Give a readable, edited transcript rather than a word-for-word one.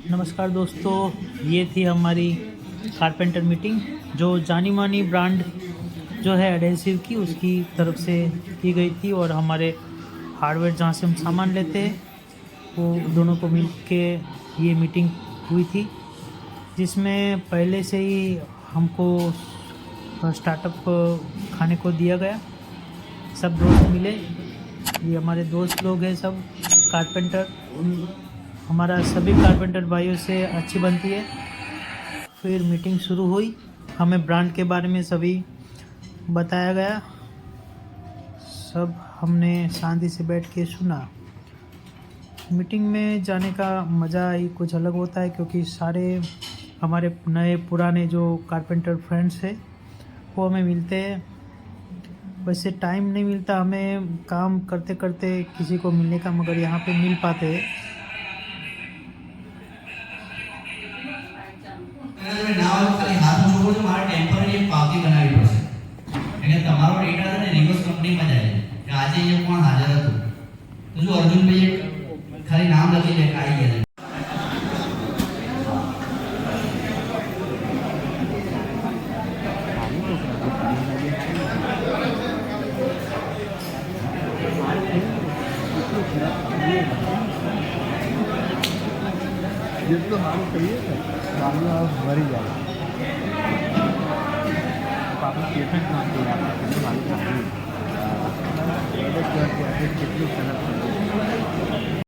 नमस्कार दोस्तों, ये थी हमारी कारपेंटर मीटिंग जो जानी मानी ब्रांड जो है एडहेसिव की उसकी तरफ से की गई थी और हमारे हार्डवेयर जहाँ से हम सामान लेते हैं वो दोनों को मिल के ये मीटिंग हुई थी, जिसमें पहले से ही हमको स्टार्टअप खाने को दिया गया। सब दोस्त मिले, ये हमारे दोस्त लोग हैं, सब कारपेंटर। हमारा सभी कारपेंटर भाइयों से अच्छी बनती है। फिर मीटिंग शुरू हुई, हमें ब्रांड के बारे में सभी बताया गया। सब हमने शांति से बैठ के सुना। मीटिंग में जाने का मज़ा ही कुछ अलग होता है, क्योंकि सारे हमारे नए पुराने जो कारपेंटर फ्रेंड्स हैं वो हमें मिलते हैं। वैसे टाइम नहीं मिलता हमें काम करते करते किसी को मिलने का, मगर यहाँ पे मिल पाते हैं। ખાલી હાથ મૂકો તો મારે ટેમ્પરરી એક પાવતી બનાવવી પડશે એટલે તમારો ડેટા છે ને રિવર્સ કંપનીમાં જાય કે આજે અહીંયા કોણ હાજર હતું તો જો અર્જુનભાઈ ખાલી નામ લખી લે કે આવી ગયા છે. જેટલું સારું કહીએ ને મારું મરી જાય આપણે પેશન્ટ નથી આપણે કેટલું સારું સાંભળ્યું કેટલું સરસ